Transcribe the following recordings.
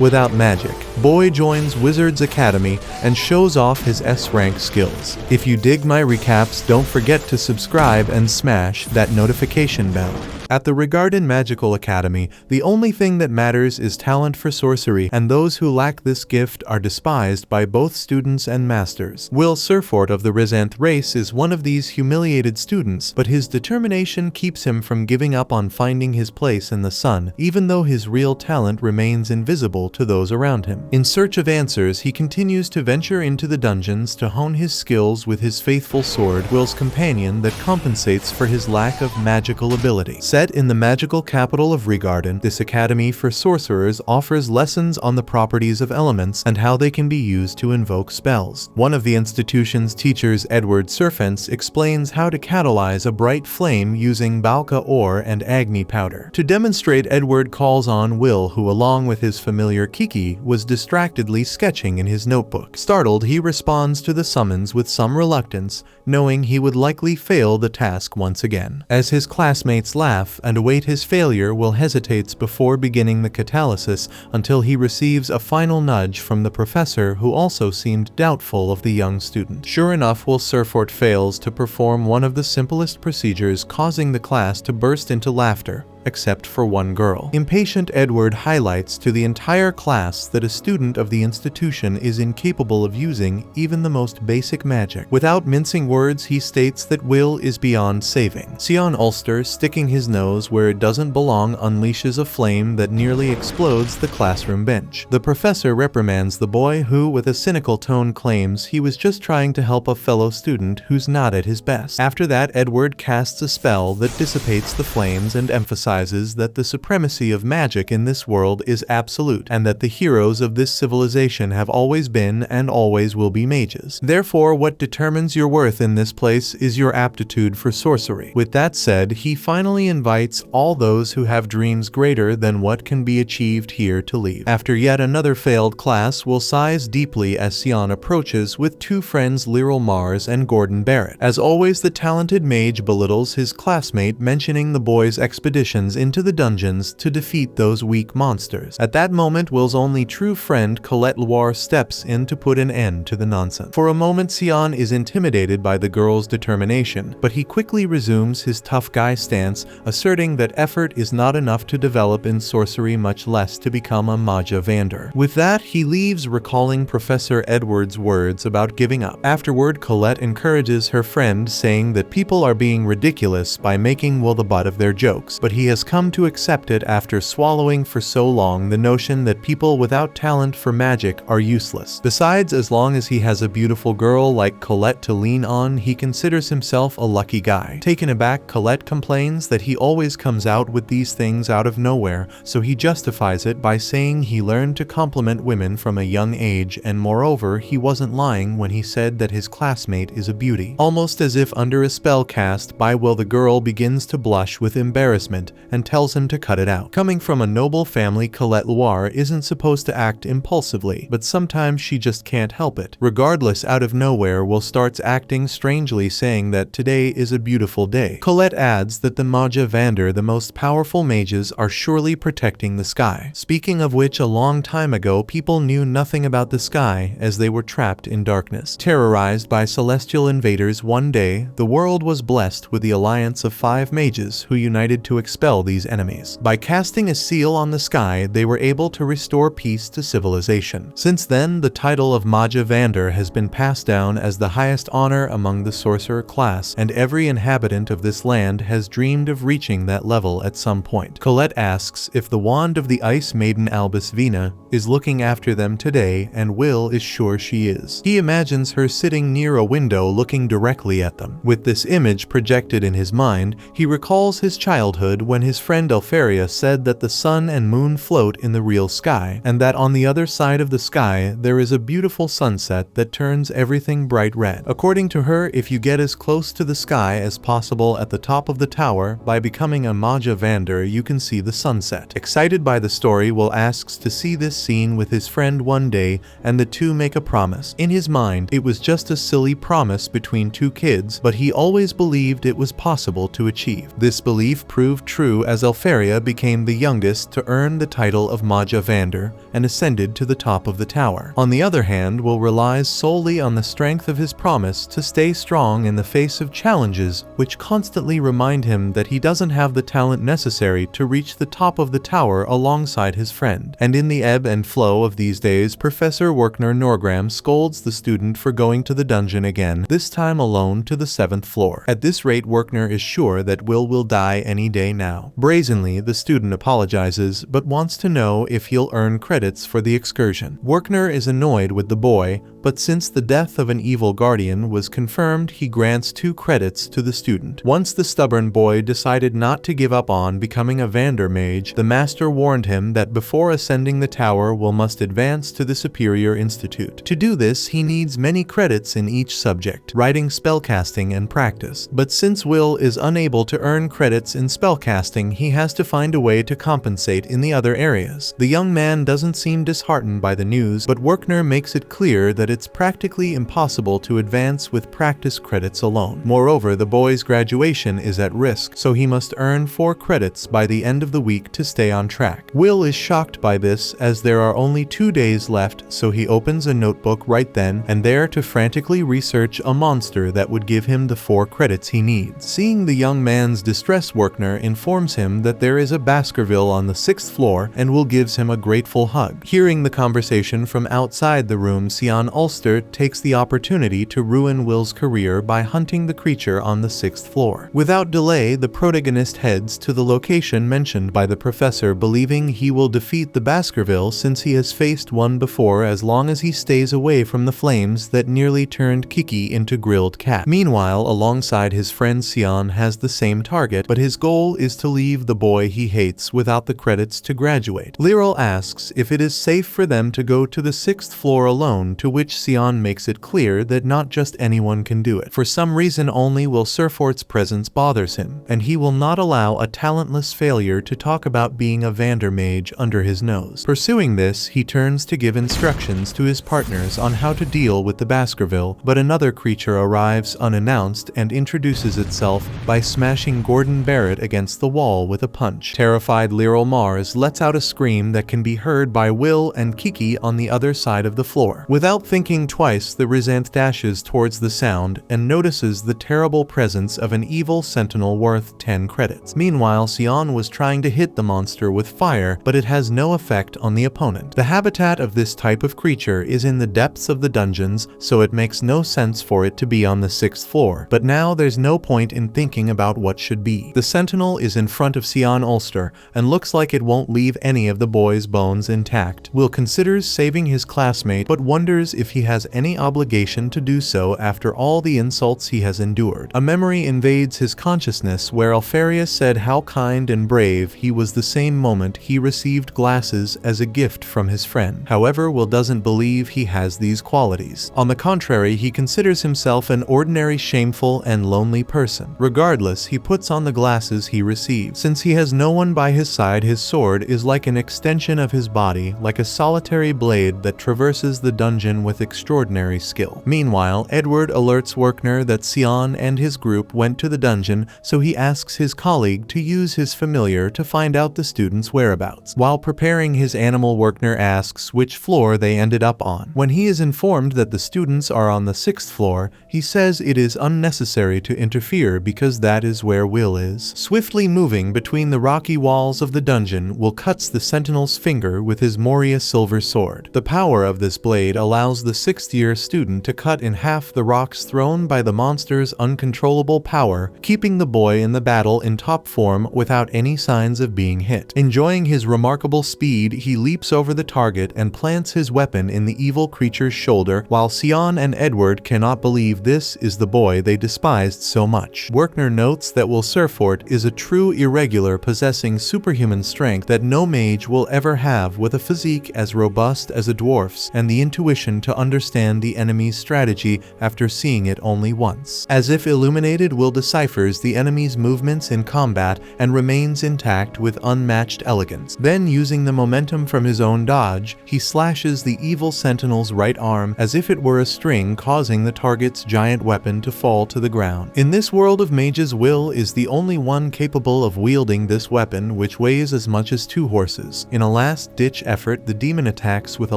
Without magic, boy joins Wizard's Academy and shows off his S-rank skills. If you dig my recaps, don't forget to subscribe and smash that notification bell. At the Rigarden Magical Academy, the only thing that matters is talent for sorcery, and those who lack this gift are despised by both students and masters. Wil Serfort of the Rizanth race is one of these humiliated students, but his determination keeps him from giving up on finding his place in the sun, even though his real talent remains invisible to those around him. In search of answers, he continues to venture into the dungeons to hone his skills with his faithful sword, Wil's companion that compensates for his lack of magical ability. Set in the magical capital of Rigarden, this academy for sorcerers offers lessons on the properties of elements and how they can be used to invoke spells. One of the institution's teachers, Wil Serfort, explains how to catalyze a bright flame using balka ore and agni powder. To demonstrate, Edward calls on Wil, who along with his familiar Kiki was distractedly sketching in his notebook. Startled, he responds to the summons with some reluctance, knowing he would likely fail the task once again. As his classmates laugh and await his failure, Wil hesitates before beginning the catalysis until he receives a final nudge from the professor, who also seemed doubtful of the young student. Sure enough, Wil Serfort fails to perform one of the simplest procedures, causing the class to burst into laughter, except for one girl. Impatient, Edward highlights to the entire class that a student of the institution is incapable of using even the most basic magic. Without mincing words, he states that Wil is beyond saving. Sion Ulster, sticking his nose where it doesn't belong, unleashes a flame that nearly explodes the classroom bench. The professor reprimands the boy, who with a cynical tone claims he was just trying to help a fellow student who's not at his best. After that, Edward casts a spell that dissipates the flames and emphasizes that the supremacy of magic in this world is absolute, and that the heroes of this civilization have always been and always will be mages. Therefore, what determines your worth in this place is your aptitude for sorcery. With that said, he finally invites all those who have dreams greater than what can be achieved here to leave. After yet another failed class, Wil sighs deeply as Sion approaches with two friends, Lyral Mars and Gordon Barrett. As always, the talented mage belittles his classmate, mentioning the boy's expedition into the dungeons to defeat those weak monsters. At that moment, Wil's only true friend, Colette Loire, steps in to put an end to the nonsense. For a moment, Sion is intimidated by the girl's determination, but he quickly resumes his tough guy stance, asserting that effort is not enough to develop in sorcery, much less to become a Magia Vander. With that, he leaves, recalling Professor Edward's words about giving up. Afterward, Colette encourages her friend, saying that people are being ridiculous by making Wil the butt of their jokes, but he has come to accept it after swallowing for so long the notion that people without talent for magic are useless. Besides, as long as he has a beautiful girl like Colette to lean on, he considers himself a lucky guy. Taken aback, Colette complains that he always comes out with these things out of nowhere, so he justifies it by saying he learned to compliment women from a young age, and moreover, he wasn't lying when he said that his classmate is a beauty. Almost as if under a spell cast by Wil, the girl begins to blush with embarrassment and tells him to cut it out. Coming from a noble family, Colette Loire isn't supposed to act impulsively, but sometimes she just can't help it. Regardless, out of nowhere, Wil starts acting strangely, saying that today is a beautiful day. Colette adds that the Magia Vander, the most powerful mages, are surely protecting the sky. Speaking of which, a long time ago, people knew nothing about the sky as they were trapped in darkness. Terrorized by celestial invaders, one day, the world was blessed with the alliance of 5 mages who united to expel these enemies. By casting a seal on the sky, they were able to restore peace to civilization. Since then, the title of Magia Vander has been passed down as the highest honor among the sorcerer class, and every inhabitant of this land has dreamed of reaching that level at some point. Colette asks if the wand of the ice maiden Albusvina is looking after them today, and Wil is sure she is. He imagines her sitting near a window looking directly at them. With this image projected in his mind, he recalls his childhood when his friend Elfaria said that the sun and moon float in the real sky, and that on the other side of the sky there is a beautiful sunset that turns everything bright red. According to her, if you get as close to the sky as possible at the top of the tower, by becoming a Magia Vander, you can see the sunset. Excited by the story, Wil asks to see this scene with his friend one day, and the two make a promise. In his mind, it was just a silly promise between two kids, but he always believed it was possible to achieve. This belief proved true true as Elfaria became the youngest to earn the title of Maja Vander and ascended to the top of the tower. On the other hand, Wil relies solely on the strength of his promise to stay strong in the face of challenges which constantly remind him that he doesn't have the talent necessary to reach the top of the tower alongside his friend. And in the ebb and flow of these days, Professor Werkner Norgram scolds the student for going to the dungeon again, this time alone to the 7th floor. At this rate, Werkner is sure that Wil will die any day now. Brazenly, the student apologizes, but wants to know if he'll earn credits for the excursion. Werkner is annoyed with the boy, but since the death of an evil guardian was confirmed, he grants 2 credits to the student. Once the stubborn boy decided not to give up on becoming a Vander mage, the master warned him that before ascending the tower, Wil must advance to the Superior Institute. To do this, he needs many credits in each subject, writing, spellcasting, and practice. But since Wil is unable to earn credits in spellcasting, he has to find a way to compensate in the other areas. The young man doesn't seem disheartened by the news, but Werkner makes it clear that it's practically impossible to advance with practice credits alone. Moreover, the boy's graduation is at risk, so he must earn 4 credits by the end of the week to stay on track. Wil is shocked by this, as there are only 2 days left, so he opens a notebook right then and there to frantically research a monster that would give him the 4 credits he needs. Seeing the young man's distress, Werkner informs him that there is a Baskerville on the 6th floor, and Wil gives him a grateful hug. Hearing the conversation from outside the room, Sion Ulster takes the opportunity to ruin Wil's career by hunting the creature on the 6th floor. Without delay, the protagonist heads to the location mentioned by the professor, believing he will defeat the Baskerville since he has faced one before, as long as he stays away from the flames that nearly turned Kiki into grilled cat. Meanwhile, alongside his friend, Sion has the same target, but his goal is to leave the boy he hates without the credits to graduate. Lyral asks if it is safe for them to go to the 6th floor alone, to which Sion makes it clear that not just anyone can do it. For some reason, only Wil Serfort's presence bothers him, and he will not allow a talentless failure to talk about being a Vander mage under his nose. Pursuing this, he turns to give instructions to his partners on how to deal with the Baskerville, but another creature arrives unannounced and introduces itself by smashing Gordon Barrett against the wall with a punch. Terrified Lyral Mars lets out a scream that can be heard by Wil and Kiki on the other side of the floor. Without thinking twice, the Rizanth dashes towards the sound and notices the terrible presence of an evil sentinel worth 10 credits. Meanwhile, Sion was trying to hit the monster with fire, but it has no effect on the opponent. The habitat of this type of creature is in the depths of the dungeons, so it makes no sense for it to be on the 6th floor. But now there's no point in thinking about what should be. The sentinel is in front of Sion Ulster and looks like it won't leave any of the boy's bones intact. Wil considers saving his classmate, but wonders if he has any obligation to do so after all the insults he has endured. A memory invades his consciousness where Elfaria said how kind and brave he was the same moment he received glasses as a gift from his friend. However, Wil doesn't believe he has these qualities. On the contrary, he considers himself an ordinary, shameful, and lonely person. Regardless, he puts on the glasses he received. Since he has no one by his side, his sword is like an extension of his body, like a solitary blade that traverses the dungeon with extraordinary skill. Meanwhile, Edward alerts Werkner that Sion and his group went to the dungeon, so he asks his colleague to use his familiar to find out the students' whereabouts. While preparing his animal, Werkner asks which floor they ended up on. When he is informed that the students are on the 6th floor, he says it is unnecessary to interfere because that is where Wil is. Swiftly moving between the rocky walls of the dungeon, Wil cuts the sentinel's finger with his Moria silver sword. The power of this blade allows the 6th-year student to cut in half the rocks thrown by the monster's uncontrollable power, keeping the boy in the battle in top form without any signs of being hit. Enjoying his remarkable speed, he leaps over the target and plants his weapon in the evil creature's shoulder, while Sion and Edward cannot believe this is the boy they despised so much. Werkner notes that Wil Serfort is a true irregular, possessing superhuman strength that no mage will ever have, with a physique as robust as a dwarf's and the intuition to understand the enemy's strategy after seeing it only once. As if illuminated, Wil deciphers the enemy's movements in combat and remains intact with unmatched elegance. Then, using the momentum from his own dodge, he slashes the evil sentinel's right arm as if it were a string, causing the target's giant weapon to fall to the ground. In this world of mages, Wil is the only one capable capable of wielding this weapon, which weighs as much as 2 horses. In a last-ditch effort, the demon attacks with a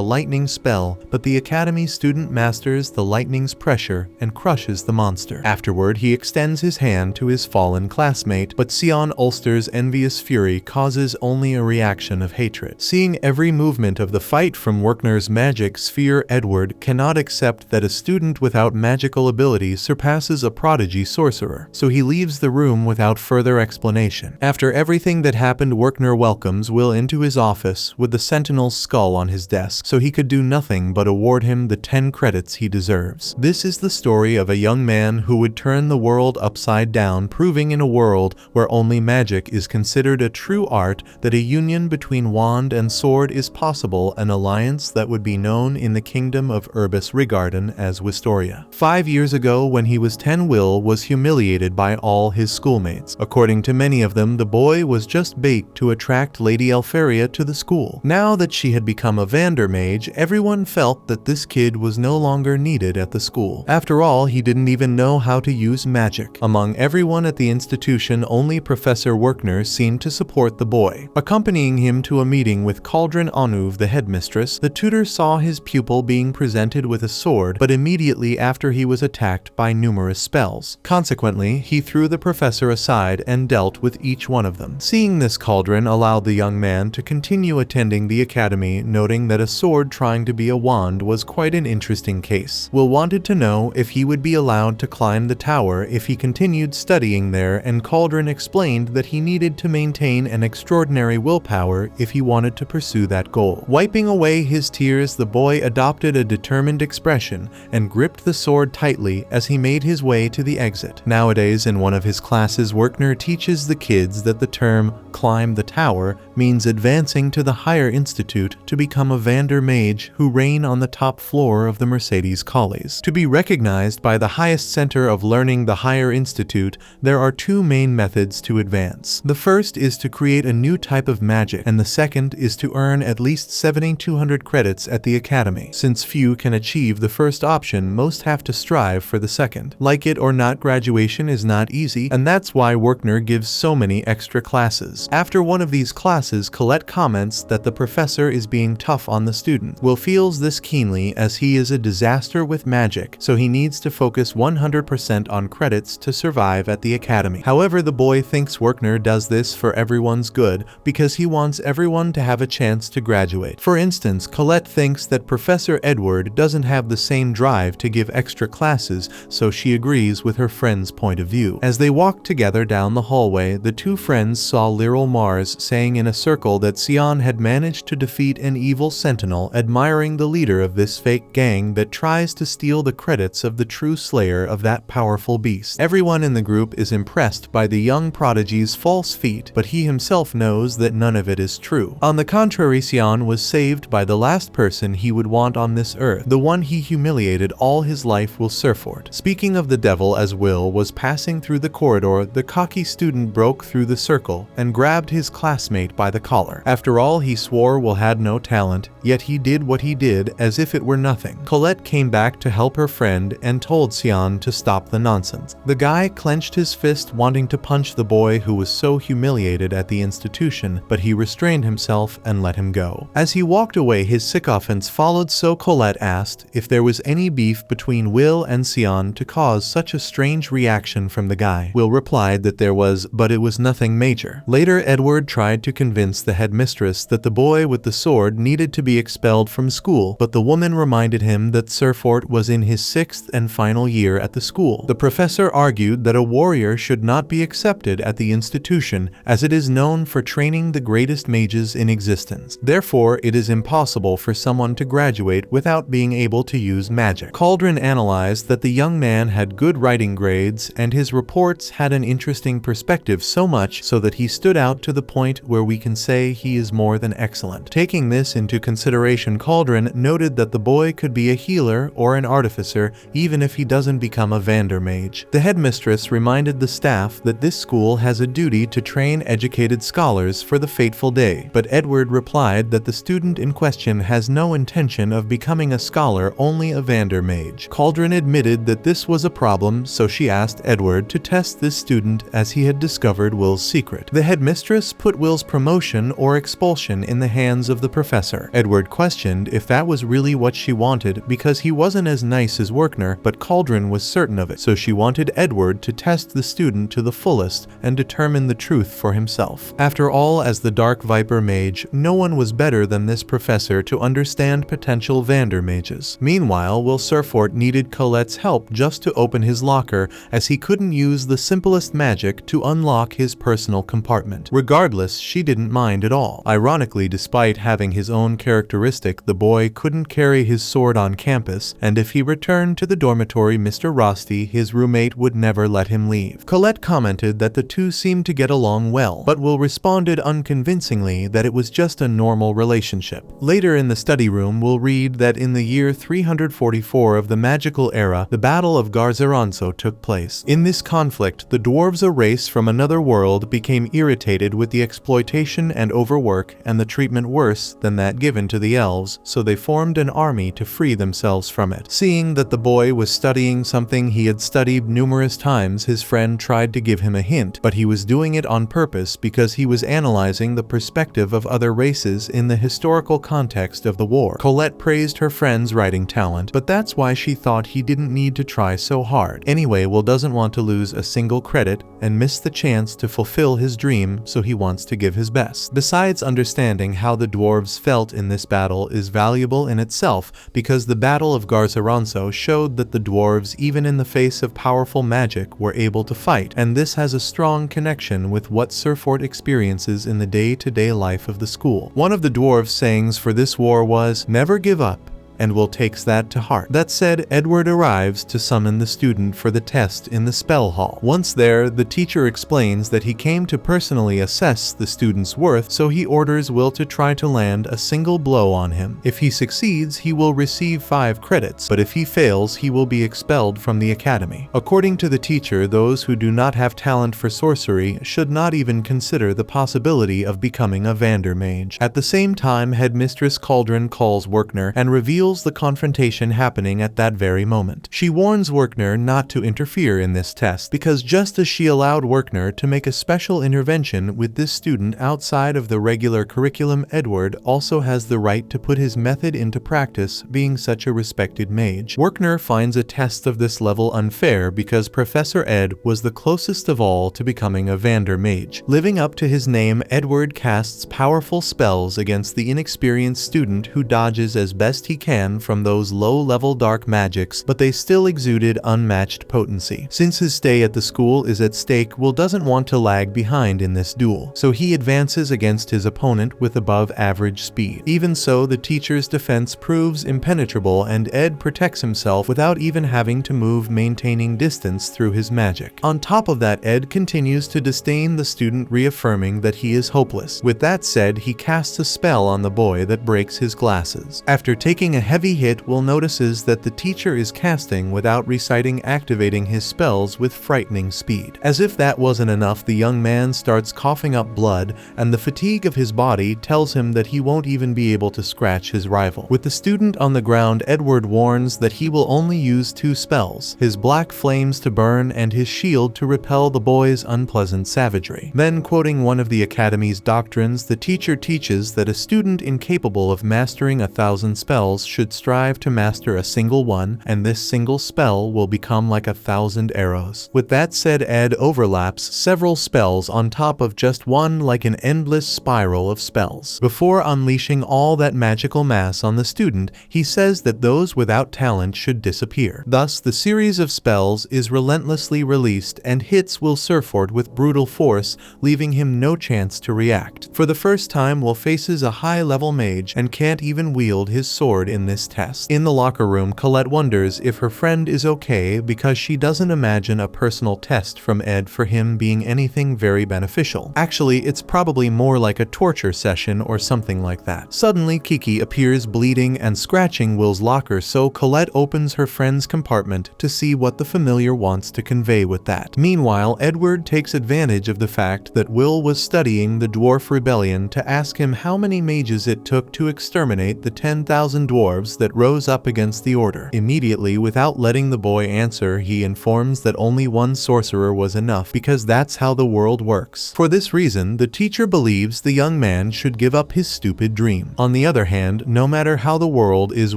lightning spell, but the Academy student masters the lightning's pressure and crushes the monster. Afterward, he extends his hand to his fallen classmate, but Sion Ulster's envious fury causes only a reaction of hatred. Seeing every movement of the fight from Werkner's magic sphere, Edward cannot accept that a student without magical abilities surpasses a prodigy sorcerer, so he leaves the room without further explanation. After everything that happened, Werkner welcomes Wil into his office with the Sentinel's skull on his desk, so he could do nothing but award him the 10 credits he deserves. This is the story of a young man who would turn the world upside down, proving in a world where only magic is considered a true art that a union between wand and sword is possible, an alliance that would be known in the kingdom of Urbis Rigarden as Wistoria. 5 years ago, when he was 10, Wil was humiliated by all his schoolmates. According to many of them, the boy was just bait to attract Lady Elferia to the school. Now that she had become a Vandermage, everyone felt that this kid was no longer needed at the school. After all, he didn't even know how to use magic. Among everyone at the institution, only Professor Werkner seemed to support the boy. Accompanying him to a meeting with Cauldron Anuv, the headmistress, the tutor saw his pupil being presented with a sword, but immediately after he was attacked by numerous spells. Consequently, he threw the professor aside and dealt with each one of them. Seeing this, Cauldron allowed the young man to continue attending the academy, noting that a sword trying to be a wand was quite an interesting case. Wil wanted to know if he would be allowed to climb the tower if he continued studying there, and Cauldron explained that he needed to maintain an extraordinary willpower if he wanted to pursue that goal. Wiping away his tears, the boy adopted a determined expression and gripped the sword tightly as he made his way to the exit. Nowadays, in one of his classes, Werkner teaches the kids that the term "climb the tower" means advancing to the higher institute to become a Vandermage who reign on the top floor of the Mercedes College. To be recognized by the highest center of learning, the higher institute, there are 2 main methods to advance. The first is to create a new type of magic, and the second is to earn at least 7,200 credits at the academy. Since few can achieve the first option, most have to strive for the second. Like it or not, graduation is not easy, and that's why Werkner gives so many extra classes. After one of these classes, Colette comments that the professor is being tough on the student. Wil feels this keenly as he is a disaster with magic, so he needs to focus 100% on credits to survive at the academy. However, the boy thinks Werkner does this for everyone's good because he wants everyone to have a chance to graduate. For instance, Colette thinks that Professor Edward doesn't have the same drive to give extra classes, so she agrees with her friend's point of view. As they walked together down the hallway, the 2 friends saw Lyral Mars saying in a circle that Sion had managed to defeat an evil sentinel, admiring the leader of this fake gang that tries to steal the credits of the true slayer of that powerful beast. Everyone in the group is impressed by the young prodigy's false feat, but he himself knows that none of it is true. On the contrary, Sion was saved by the last person he would want on this earth, the one he humiliated all his life, Wil Serfort. Speaking of the devil, as Wil was passing through the corridor, the cocky student broke through the circle and grabbed his classmate by the collar. After all, he swore Wil had no talent, yet he did what he did as if it were nothing. Colette came back to help her friend and told Sion to stop the nonsense. The guy clenched his fist, wanting to punch the boy who was so humiliated at the institution, but he restrained himself and let him go. As he walked away, his sycophants followed, so Colette asked if there was any beef between Wil and Sion to cause such a strange reaction from the guy. Wil replied that there was, but it was nothing major. Later, Edward tried to convince the headmistress that the boy with the sword needed to be expelled from school, but the woman reminded him that Serfort was in his 6th and final year at the school. The professor argued that a warrior should not be accepted at the institution, as it is known for training the greatest mages in existence. Therefore, it is impossible for someone to graduate without being able to use magic. Cauldron analyzed that the young man had good writing grades, and his reports had an interesting perspective, so much so that he stood out to the point where we can say he is more than excellent. Taking this into consideration, Cauldron noted that the boy could be a healer or an artificer even if he doesn't become a Vandermage. The headmistress reminded the staff that this school has a duty to train educated scholars for the fateful day, but Edward replied that the student in question has no intention of becoming a scholar, only a Vandermage. Cauldron admitted that this was a problem, so she asked Edward to test this student, as he had discovered discovered Wil's secret. The headmistress put Wil's promotion or expulsion in the hands of the professor. Edward questioned if that was really what she wanted because he wasn't as nice as Werkner, but Cauldron was certain of it, so she wanted Edward to test the student to the fullest and determine the truth for himself. After all, as the Dark Viper mage, no one was better than this professor to understand potential Vander mages. Meanwhile, Wil Serfort needed Colette's help just to open his locker, as he couldn't use the simplest magic to unlock his personal compartment. Regardless, she didn't mind at all. Ironically, despite having his own characteristic, the boy couldn't carry his sword on campus, and if he returned to the dormitory Mr. Rosti, his roommate would never let him leave. Colette commented that the two seemed to get along well, but Wil responded unconvincingly that it was just a normal relationship. Later in the study room, we'll read that in the year 344 of the magical era, the Battle of Garzeranzo took place. In this conflict, the dwarves, a race from another world, became irritated with the exploitation and overwork and the treatment worse than that given to the elves, so they formed an army to free themselves from it. Seeing that the boy was studying something he had studied numerous times, his friend tried to give him a hint, but he was doing it on purpose because he was analyzing the perspective of other races in the historical context of the war. Colette praised her friend's writing talent, but that's why she thought he didn't need to try so hard. Anyway, Wil doesn't want to lose a single credit and miss the chance to fulfill his dream, so he wants to give his best. Besides, understanding how the dwarves felt in this battle is valuable in itself, because the Battle of Garzeranzo showed that the dwarves, even in the face of powerful magic, were able to fight, and this has a strong connection with what Serfort experiences in the day-to-day life of the school. One of the dwarves' sayings for this war was, "Never give up," and Wil takes that to heart. That said, Edward arrives to summon the student for the test in the spell hall. Once there, the teacher explains that he came to personally assess the student's worth, so he orders Wil to try to land a single blow on him. If he succeeds, he will receive 5 credits, but if he fails, he will be expelled from the academy. According to the teacher, those who do not have talent for sorcery should not even consider the possibility of becoming a Vander mage. At the same time, Headmistress Cauldron calls Werkner and reveals the confrontation happening at that very moment. She warns Werkner not to interfere in this test, because just as she allowed Werkner to make a special intervention with this student outside of the regular curriculum, Edward also has the right to put his method into practice, being such a respected mage. Werkner finds a test of this level unfair because Professor Ed was the closest of all to becoming a Vander mage. Living up to his name, Edward casts powerful spells against the inexperienced student, who dodges as best he can from those low-level dark magics, but they still exuded unmatched potency. Since his stay at the school is at stake, Wil doesn't want to lag behind in this duel, so he advances against his opponent with above-average speed. Even so, the teacher's defense proves impenetrable, and Ed protects himself without even having to move, maintaining distance through his magic. On top of that, Ed continues to disdain the student, reaffirming that he is hopeless. With that said, he casts a spell on the boy that breaks his glasses. After taking a heavy hit, Wil notices that the teacher is casting without reciting, activating his spells with frightening speed. As if that wasn't enough, the young man starts coughing up blood, and the fatigue of his body tells him that he won't even be able to scratch his rival. With the student on the ground, Edward warns that he will only use 2 spells, his black flames to burn and his shield to repel the boy's unpleasant savagery. Then, quoting one of the academy's doctrines, the teacher teaches that a student incapable of mastering 1,000 spells should strive to master a single one, and this single spell will become like 1,000 arrows. With that said, Ed overlaps several spells on top of just one, like an endless spiral of spells. Before unleashing all that magical mass on the student, he says that those without talent should disappear. Thus, the series of spells is relentlessly released and hits Wil Serfort with brutal force, leaving him no chance to react. For the first time, Wil faces a high-level mage and can't even wield his sword in this test. In the locker room, Colette wonders if her friend is okay because she doesn't imagine a personal test from Ed for him being anything very beneficial. Actually, it's probably more like a torture session or something like that. Suddenly, Kiki appears bleeding and scratching Wil's locker, so Colette opens her friend's compartment to see what the familiar wants to convey with that. Meanwhile, Edward takes advantage of the fact that Wil was studying the Dwarf Rebellion to ask him how many mages it took to exterminate the 10,000 dwarves dwarves that rose up against the order. Immediately, without letting the boy answer, he informs that only one sorcerer was enough because that's how the world works. For this reason, the teacher believes the young man should give up his stupid dream. On the other hand, no matter how the world is,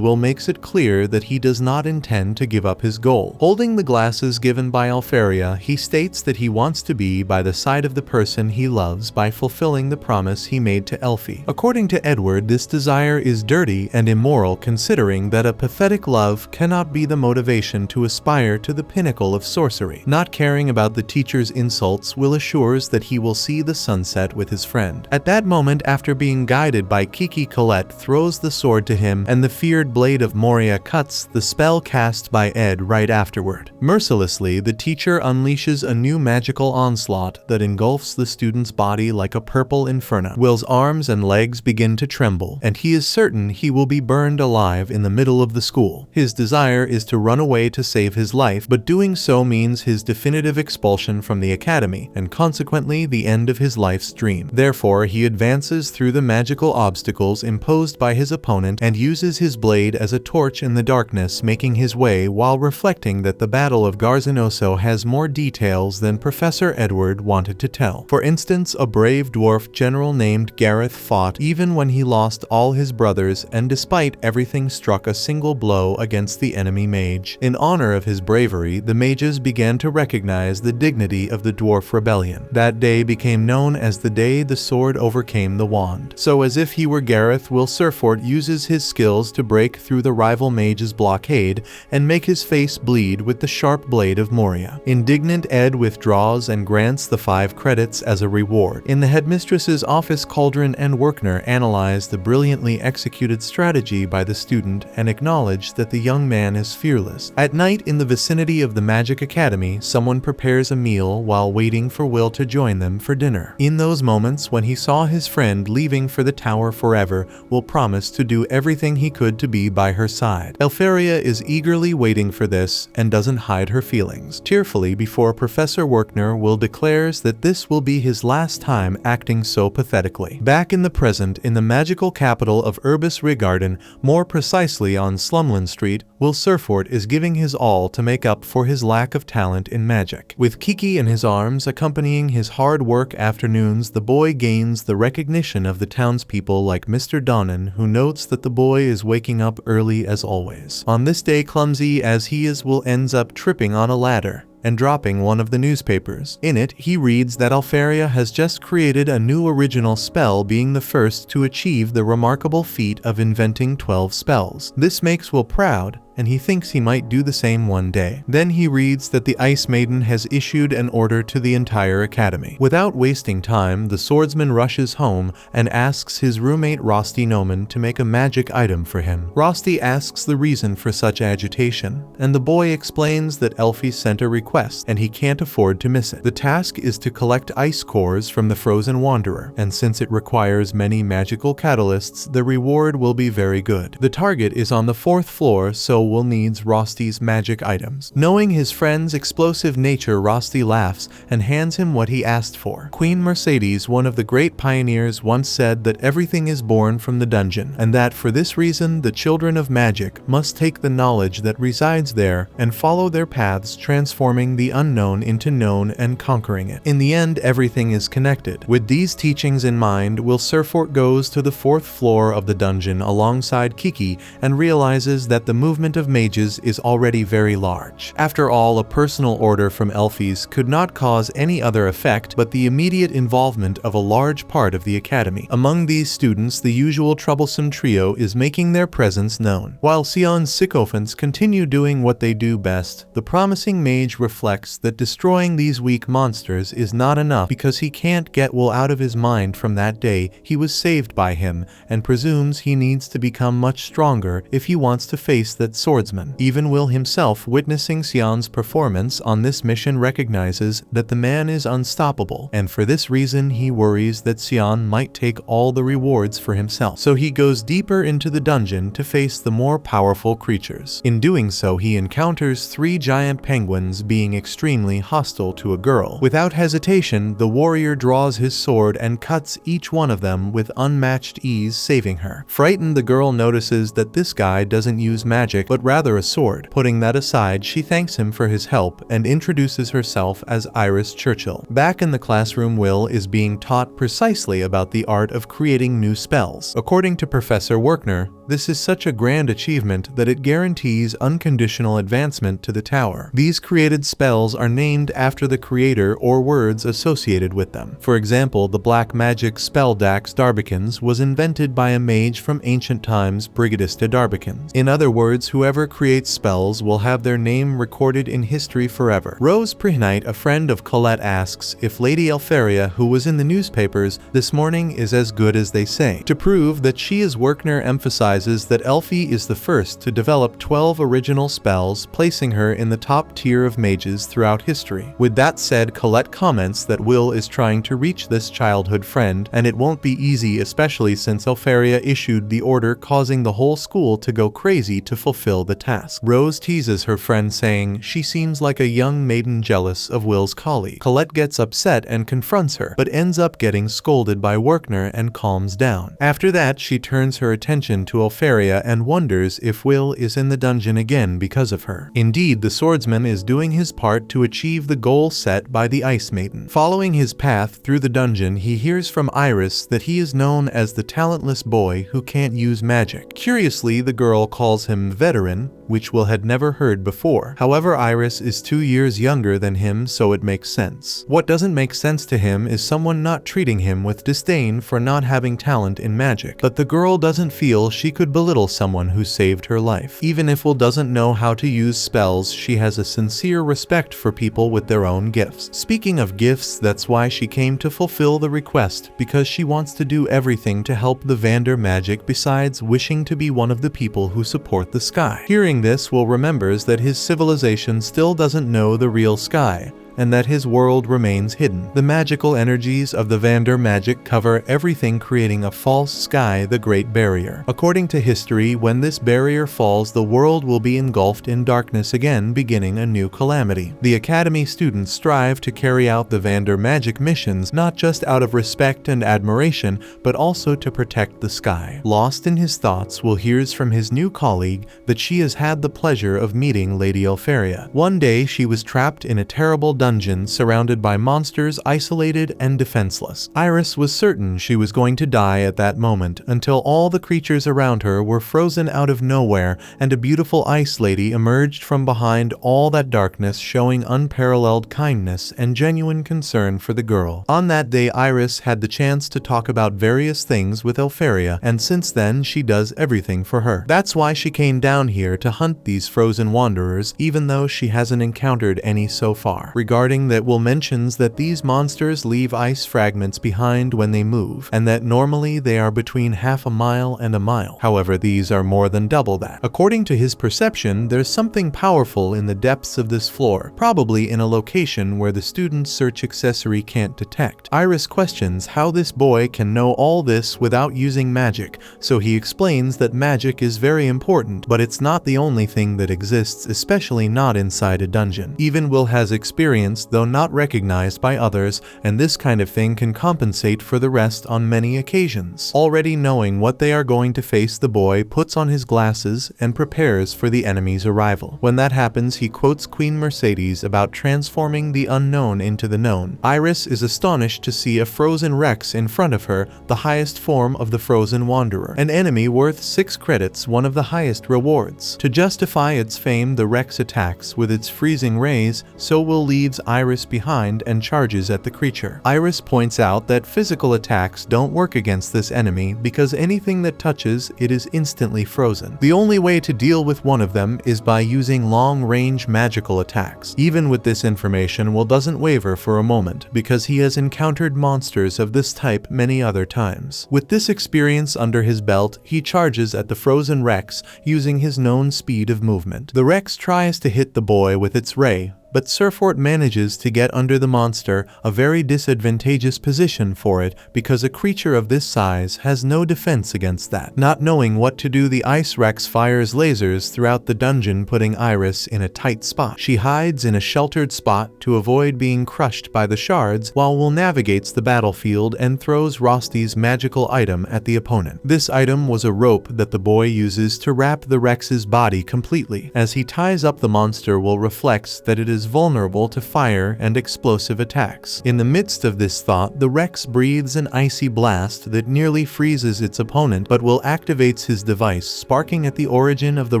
Wil makes it clear that he does not intend to give up his goal. Holding the glasses given by Alferia, he states that he wants to be by the side of the person he loves by fulfilling the promise he made to Elfie. According to Edward, this desire is dirty and immoral, considering that a pathetic love cannot be the motivation to aspire to the pinnacle of sorcery. Not caring about the teacher's insults, Wil assures that he will see the sunset with his friend. At that moment, after being guided by Kiki, Colette throws the sword to him and the feared blade of Moria cuts the spell cast by Ed right afterward. Mercilessly, the teacher unleashes a new magical onslaught that engulfs the student's body like a purple inferno. Wil's arms and legs begin to tremble, and he is certain he will be burned alive in the middle of the school. His desire is to run away to save his life, but doing so means his definitive expulsion from the academy, and consequently the end of his life's dream. Therefore, he advances through the magical obstacles imposed by his opponent and uses his blade as a torch in the darkness, making his way while reflecting that the Battle of Garzanoso has more details than Professor Edward wanted to tell. For instance, a brave dwarf general named Gareth fought even when he lost all his brothers, and despite everything struck a single blow against the enemy mage. In honor of his bravery, the mages began to recognize the dignity of the dwarf rebellion. That day became known as the day the sword overcame the wand. So as if he were Gareth, Wil Serfort uses his skills to break through the rival mage's blockade and make his face bleed with the sharp blade of Moria. Indignant Ed withdraws and grants the 5 credits as a reward. In the headmistress's office, Cauldron and Workner analyze the brilliantly executed strategy by the student and acknowledge that the young man is fearless. At night, in the vicinity of the Magic Academy, someone prepares a meal while waiting for Wil to join them for dinner. In those moments when he saw his friend leaving for the tower forever, Wil promised to do everything he could to be by her side. Alferia is eagerly waiting for this and doesn't hide her feelings. Tearfully before Professor Workner, Wil declares that this will be his last time acting so pathetically. Back in the present, in the magical capital of Urbis Rigarden, more precisely on Slumland Street, Wil Serfort is giving his all to make up for his lack of talent in magic. With Kiki in his arms accompanying his hard work afternoons, the boy gains the recognition of the townspeople like Mr. Donnan, who notes that the boy is waking up early as always. On this day, clumsy as he is, Wil ends up tripping on a ladder and dropping one of the newspapers. In it, he reads that Alferia has just created a new original spell, being the first to achieve the remarkable feat of inventing 12 spells. This makes Wil proud, and he thinks he might do the same one day. Then he reads that the Ice Maiden has issued an order to the entire academy. Without wasting time, the swordsman rushes home and asks his roommate Rosti Noman to make a magic item for him. Rosti asks the reason for such agitation, and the boy explains that Elfie sent a request, and he can't afford to miss it. The task is to collect ice cores from the Frozen Wanderer, and since it requires many magical catalysts, the reward will be very good. The target is on the 4th floor, so Wil needs Rosti's magic items. Knowing his friend's explosive nature, Rosti laughs and hands him what he asked for. Queen Mercedes, one of the great pioneers, once said that everything is born from the dungeon, and that for this reason the children of magic must take the knowledge that resides there and follow their paths, transforming the unknown into known and conquering it. In the end, everything is connected. With these teachings in mind, Wil Serfort goes to the 4th floor of the dungeon alongside Kiki and realizes that the movement of mages is already very large. After all, a personal order from Elfies could not cause any other effect but the immediate involvement of a large part of the academy. Among these students, the usual troublesome trio is making their presence known. While Sion's sycophants continue doing what they do best, the promising mage reflects that destroying these weak monsters is not enough because he can't get Wil out of his mind from that day he was saved by him, and presumes he needs to become much stronger if he wants to face that swordsman. Even Wil himself, witnessing Xian's performance on this mission, recognizes that the man is unstoppable, and for this reason he worries that Xian might take all the rewards for himself. So he goes deeper into the dungeon to face the more powerful creatures. In doing so, he encounters 3 giant penguins being extremely hostile to a girl. Without hesitation, the warrior draws his sword and cuts each one of them with unmatched ease, saving her. Frightened, the girl notices that this guy doesn't use magic but rather a sword. Putting that aside, she thanks him for his help and introduces herself as Iris Churchill. Back in the classroom, Wil is being taught precisely about the art of creating new spells. According to Professor Werkner, this is such a grand achievement that it guarantees unconditional advancement to the tower. These created spells are named after the creator or words associated with them. For example, the black magic spell Dax Darbicans was invented by a mage from ancient times, Brigadista Darbicans. In other words, whoever creates spells will have their name recorded in history forever. Rose Prehnite, a friend of Colette, asks if Lady Elferia, who was in the newspapers this morning, is as good as they say. To prove that she is, Werkner emphasizes that Elfie is the first to develop 12 original spells, placing her in the top tier of mages throughout history. With that said, Colette comments that Wil is trying to reach this childhood friend, and it won't be easy, especially since Elferia issued the order, causing the whole school to go crazy to fulfill the task. Rose teases her friend, saying she seems like a young maiden jealous of Wil's colleague. Colette gets upset and confronts her, but ends up getting scolded by Werkner and calms down. After that, she turns her attention to Elferia and wonders if Wil is in the dungeon again because of her. Indeed, the swordsman is doing his part to achieve the goal set by the Ice Maiden. Following his path through the dungeon, he hears from Iris that he is known as the talentless boy who can't use magic. Curiously, the girl calls him veteran, which Wil had never heard before. However, Iris is 2 years younger than him, so it makes sense. What doesn't make sense to him is someone not treating him with disdain for not having talent in magic. But the girl doesn't feel she could belittle someone who saved her life. Even if Wil doesn't know how to use spells, she has a sincere respect for people with their own gifts. Speaking of gifts, that's why she came to fulfill the request, because she wants to do everything to help the Vander magic besides wishing to be one of the people who support the sky. Hearing this, Wil remembers that his civilization still doesn't know the real sky, and that his world remains hidden. The magical energies of the Vander magic cover everything, creating a false sky, the Great Barrier. According to history, when this barrier falls, the world will be engulfed in darkness again, beginning a new calamity. The Academy students strive to carry out the Vander magic missions not just out of respect and admiration, but also to protect the sky. Lost in his thoughts, Wil hears from his new colleague that she has had the pleasure of meeting Lady Elferia. One day, she was trapped in a terrible dungeon surrounded by monsters, isolated and defenseless. Iris was certain she was going to die at that moment, until all the creatures around her were frozen out of nowhere and a beautiful ice lady emerged from behind all that darkness, showing unparalleled kindness and genuine concern for the girl. On that day, Iris had the chance to talk about various things with Elferia, and since then she does everything for her. That's why she came down here to hunt these frozen wanderers, even though she hasn't encountered any so far. Regarding that, Wil mentions that these monsters leave ice fragments behind when they move, and that normally they are between half a mile and a mile. However, these are more than double that. According to his perception, there's something powerful in the depths of this floor, probably in a location where the student's search accessory can't detect. Iris questions how this boy can know all this without using magic, so he explains that magic is very important, but it's not the only thing that exists, especially not inside a dungeon. Even Wil has experienced, though not recognized by others, and this kind of thing can compensate for the rest on many occasions. Already knowing what they are going to face, the boy puts on his glasses and prepares for the enemy's arrival. When that happens, he quotes Queen Mercedes about transforming the unknown into the known. Iris is astonished to see a frozen Rex in front of her, the highest form of the frozen wanderer. An enemy worth 6 credits, one of the highest rewards. To justify its fame, the Rex attacks with its freezing rays, so Wil leaves leaves Iris behind and charges at the creature. Iris points out that physical attacks don't work against this enemy because anything that touches it is instantly frozen. The only way to deal with one of them is by using long-range magical attacks. Even with this information, Wil doesn't waver for a moment because he has encountered monsters of this type many other times. With this experience under his belt, he charges at the frozen Rex using his known speed of movement. The Rex tries to hit the boy with its ray, but Serfort manages to get under the monster, a very disadvantageous position for it because a creature of this size has no defense against that. Not knowing what to do, the Ice Rex fires lasers throughout the dungeon, putting Iris in a tight spot. She hides in a sheltered spot to avoid being crushed by the shards, while Wil navigates the battlefield and throws Rosty's magical item at the opponent. This item was a rope that the boy uses to wrap the Rex's body completely. As he ties up the monster, Wil reflects that it is vulnerable to fire and explosive attacks. In the midst of this thought, the Rex breathes an icy blast that nearly freezes its opponent, but Wil activates his device, sparking at the origin of the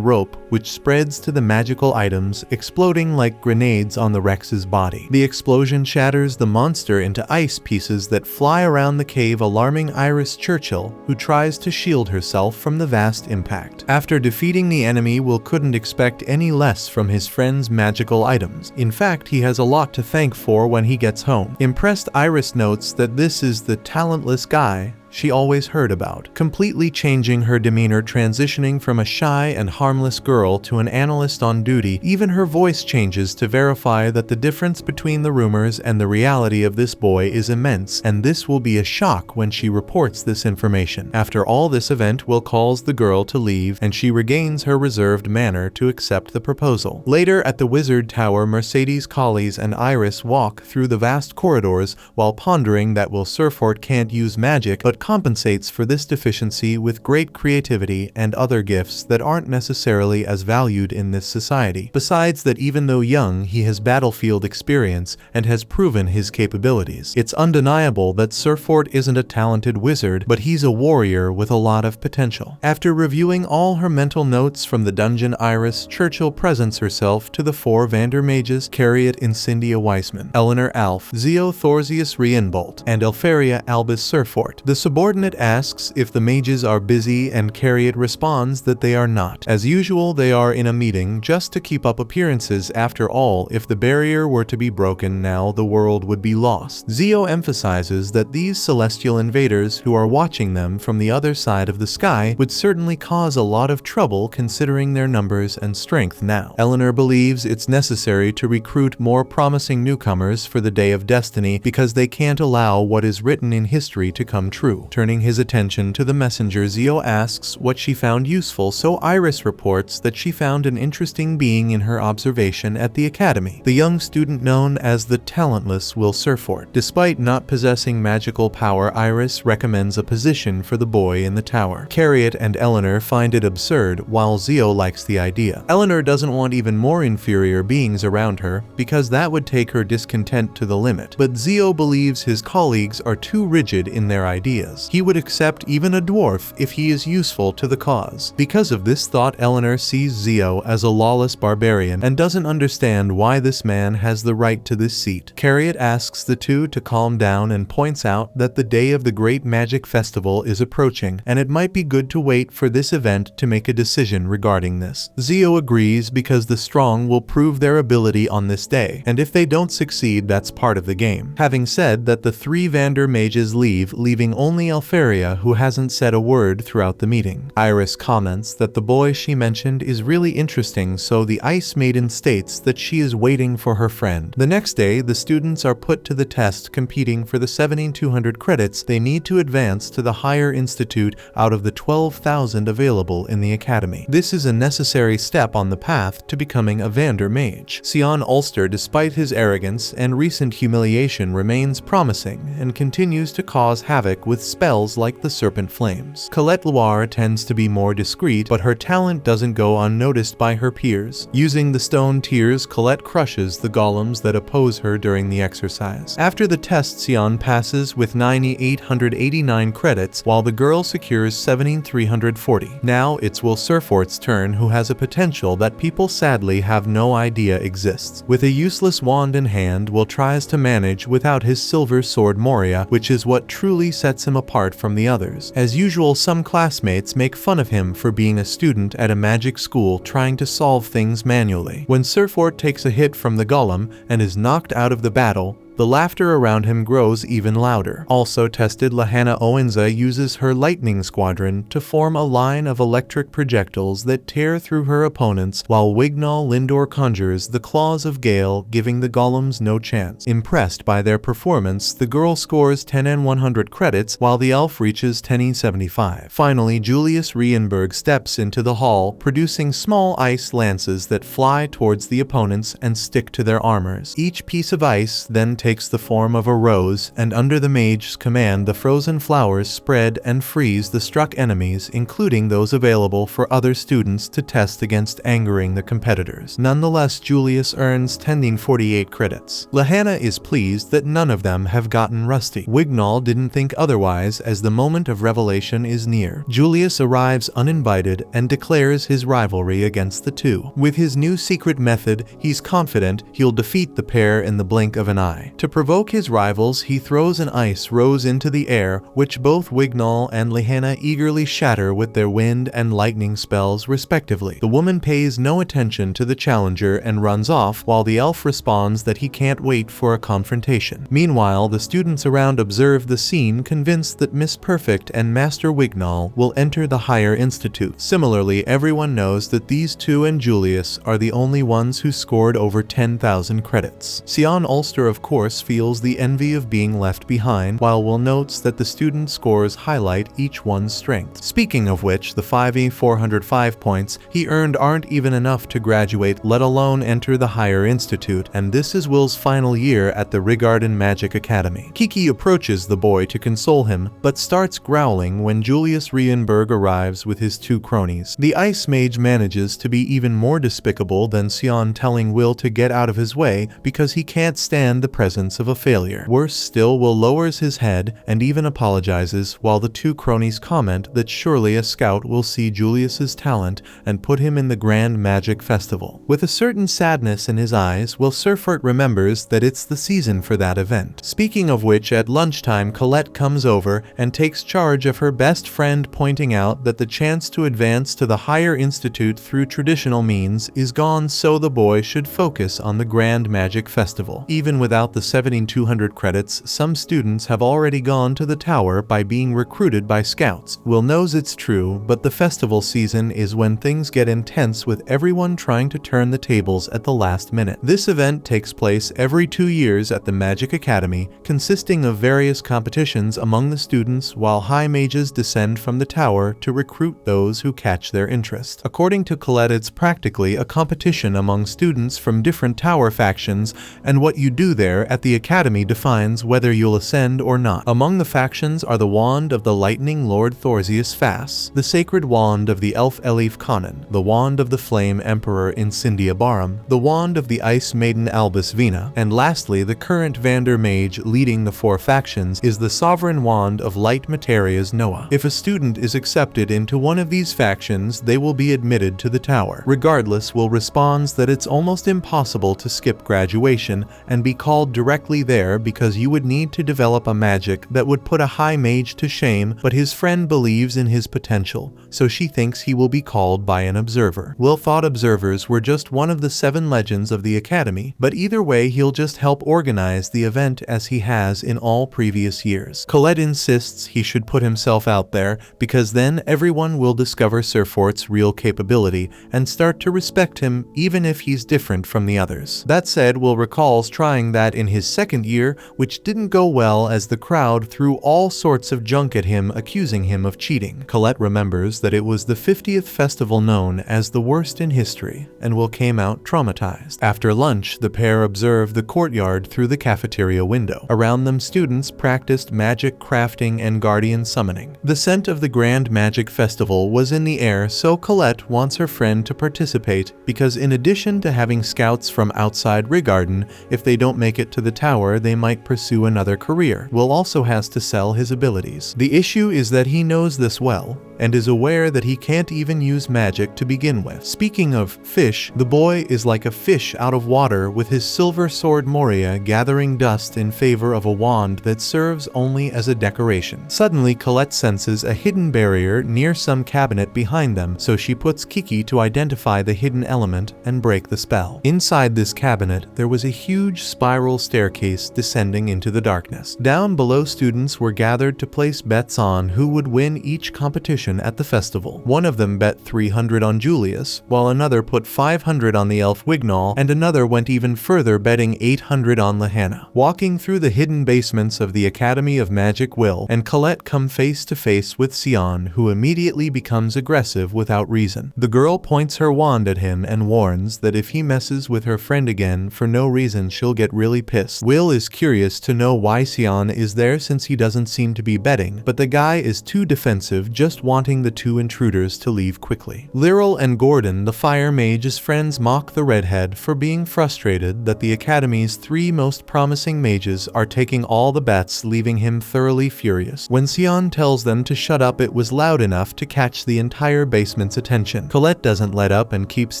rope, which spreads to the magical items, exploding like grenades on the Rex's body. The explosion shatters the monster into ice pieces that fly around the cave, alarming Iris Churchill, who tries to shield herself from the vast impact. After defeating the enemy, Wil couldn't expect any less from his friend's magical items. In fact, he has a lot to thank for when he gets home. Impressed, Iris notes that this is the talentless guy she always heard about, completely changing her demeanor, transitioning from a shy and harmless girl to an analyst on duty. Even her voice changes to verify that the difference between the rumors and the reality of this boy is immense, and this will be a shock when she reports this information. After all this event, Wil calls the girl to leave, and she regains her reserved manner to accept the proposal. Later at the Wizard Tower, Mercedes, Collies, and Iris walk through the vast corridors while pondering that Wil Serfort can't use magic, but compensates for this deficiency with great creativity and other gifts that aren't necessarily as valued in this society. Besides that, even though young, he has battlefield experience and has proven his capabilities. It's undeniable that Serfort isn't a talented wizard, but he's a warrior with a lot of potential. After reviewing all her mental notes from the dungeon, Iris Churchill presents herself to the four Vander mages: Carriot Incendia Weissman, Eleanor Alf, Zio Thorsius Rienbolt, and Elferia Albus Serfort. The subordinate asks if the mages are busy, and Carriot responds that they are not. As usual, they are in a meeting just to keep up appearances. After all, if the barrier were to be broken now, the world would be lost. Zio emphasizes that these celestial invaders who are watching them from the other side of the sky would certainly cause a lot of trouble considering their numbers and strength now. Eleanor believes it's necessary to recruit more promising newcomers for the Day of Destiny because they can't allow what is written in history to come true. Turning his attention to the messenger, Zio asks what she found useful, so Iris reports that she found an interesting being in her observation at the academy, the young student known as the talentless Wil Serfort. Despite not possessing magical power, Iris recommends a position for the boy in the tower. Carriot and Eleanor find it absurd, while Zio likes the idea. Eleanor doesn't want even more inferior beings around her, because that would take her discontent to the limit, but Zio believes his colleagues are too rigid in their ideas. He would accept even a dwarf if he is useful to the cause. Because of this thought, Eleanor sees Zio as a lawless barbarian and doesn't understand why this man has the right to this seat. Carriot asks the two to calm down and points out that the day of the Great Magic Festival is approaching, and it might be good to wait for this event to make a decision regarding this. Zio agrees because the strong will prove their ability on this day, and if they don't succeed, that's part of the game. Having said that, the three Vander mages leave, leaving only Elferia, who hasn't said a word throughout the meeting. Iris comments that the boy she mentioned is really interesting, so the Ice Maiden states that she is waiting for her friend. The next day, the students are put to the test, competing for the 7,200 credits they need to advance to the higher institute out of the 12,000 available in the academy. This is a necessary step on the path to becoming a Vander mage. Sion Ulster, despite his arrogance and recent humiliation, remains promising and continues to cause havoc with with spells like the Serpent Flames. Colette Loire tends to be more discreet, but her talent doesn't go unnoticed by her peers. Using the stone tears, Colette crushes the golems that oppose her during the exercise. After the test, Sion passes with 9,889 credits, while the girl secures 7,340. Now it's Wil Serfort's turn, who has a potential that people sadly have no idea exists. With a useless wand in hand, Wil tries to manage without his silver sword Moria, which is what truly sets him apart from the others. As usual, some classmates make fun of him for being a student at a magic school trying to solve things manually. When Serfort takes a hit from the golem and is knocked out of the battle, the laughter around him grows even louder. Also tested, Lahanna Owenza uses her lightning squadron to form a line of electric projectiles that tear through her opponents, while Wignall Lindor conjures the claws of Gale, giving the golems no chance. Impressed by their performance, the girl scores 10,100 credits, while the elf reaches 10,075. Finally, Julius Rienberg steps into the hall, producing small ice lances that fly towards the opponents and stick to their armors. Each piece of ice then takes the form of a rose, and under the mage's command the frozen flowers spread and freeze the struck enemies, including those available for other students to test against, angering the competitors. Nonetheless, Julius earns 10,048 credits. Lahanna is pleased that none of them have gotten rusty. Wignall didn't think otherwise, as the moment of revelation is near. Julius arrives uninvited and declares his rivalry against the two. With his new secret method, he's confident he'll defeat the pair in the blink of an eye. To provoke his rivals, he throws an ice rose into the air, which both Wignall and Lahanna eagerly shatter with their wind and lightning spells respectively. The woman pays no attention to the challenger and runs off, while the elf responds that he can't wait for a confrontation. Meanwhile, the students around observe the scene, convinced that Miss Perfect and Master Wignall will enter the higher institute. Similarly, everyone knows that these two and Julius are the only ones who scored over 10,000 credits. Sion Ulster, of course, feels the envy of being left behind, while Wil notes that the student scores highlight each one's strength. Speaking of which, the 5,405 points he earned aren't even enough to graduate, let alone enter the higher institute, and this is Wil's final year at the Rigarden Magic Academy. Kiki approaches the boy to console him, but starts growling when Julius Rienberg arrives with his two cronies. The Ice Mage manages to be even more despicable than Sion, telling Wil to get out of his way because he can't stand the presence of a failure. Worse still, Wil lowers his head and even apologizes, while the two cronies comment that surely a scout will see Julius's talent and put him in the Grand Magic Festival. With a certain sadness in his eyes, Wil Serfort remembers that it's the season for that event. Speaking of which, at lunchtime, Colette comes over and takes charge of her best friend, pointing out that the chance to advance to the higher institute through traditional means is gone, so the boy should focus on the Grand Magic Festival. Even without the 7,200 credits, some students have already gone to the tower by being recruited by scouts. Wil knows it's true, but the festival season is when things get intense, with everyone trying to turn the tables at the last minute. This event takes place every 2 years at the Magic Academy, consisting of various competitions among the students, while high mages descend from the tower to recruit those who catch their interest. According to Colette, it's practically a competition among students from different tower factions, and what you do there at the academy defines whether you'll ascend or not. Among the factions are the Wand of the Lightning Lord Thorsius Fass, the Sacred Wand of the Elf Elif Conan, the Wand of the Flame Emperor Incindia Barum, the Wand of the Ice Maiden Albus Vina, and lastly, the current Vander Mage leading the four factions is the Sovereign Wand of Light Materia's Noah. If a student is accepted into one of these factions, they will be admitted to the tower. Regardless, Wil responds that it's almost impossible to skip graduation and be called directly there because you would need to develop a magic that would put a high mage to shame, but his friend believes in his potential, so she thinks he will be called by an observer. Wil thought observers were just one of the 7 legends of the academy, but either way he'll just help organize the event as he has in all previous years. Colette insists he should put himself out there because then everyone will discover Serfort's real capability and start to respect him even if he's different from the others. That said, Wil recalls trying that in his second year, which didn't go well as the crowd threw all sorts of junk at him, accusing him of cheating. Colette remembers that it was the 50th festival known as the worst in history, and Wil came out traumatized. After lunch, the pair observed the courtyard through the cafeteria window. Around them, students practiced magic crafting and guardian summoning. The scent of the Grand Magic Festival was in the air, so Colette wants her friend to participate because in addition to having scouts from outside Rigarden, if they don't make it to the tower, they might pursue another career. Wil also has to sell his abilities. The issue is that he knows this well, and is aware that he can't even use magic to begin with. Speaking of fish, the boy is like a fish out of water with his silver sword Moria gathering dust in favor of a wand that serves only as a decoration. Suddenly, Colette senses a hidden barrier near some cabinet behind them, so she puts Kiki to identify the hidden element and break the spell. Inside this cabinet, there was a huge spiral staircase descending into the darkness. Down below, students were gathered to place bets on who would win each competition at the festival. One of them bet 300 on Julius, while another put 500 on the elf Wignall, and another went even further, betting 800 on Lahanna. Walking through the hidden basements of the Academy of Magic, Wil and Colette come face to face with Sion, who immediately becomes aggressive without reason. The girl points her wand at him and warns that if he messes with her friend again for no reason, she'll get really pissed. Wil is curious to know why Sion is there since he doesn't seem to be betting, but the guy is too defensive, just wanting the two intruders to leave quickly. Lyril and Gordon, the fire mage's friends, mock the redhead for being frustrated that the Academy's three most promising mages are taking all the bets, leaving him thoroughly furious. When Sion tells them to shut up, it was loud enough to catch the entire basement's attention. Colette doesn't let up and keeps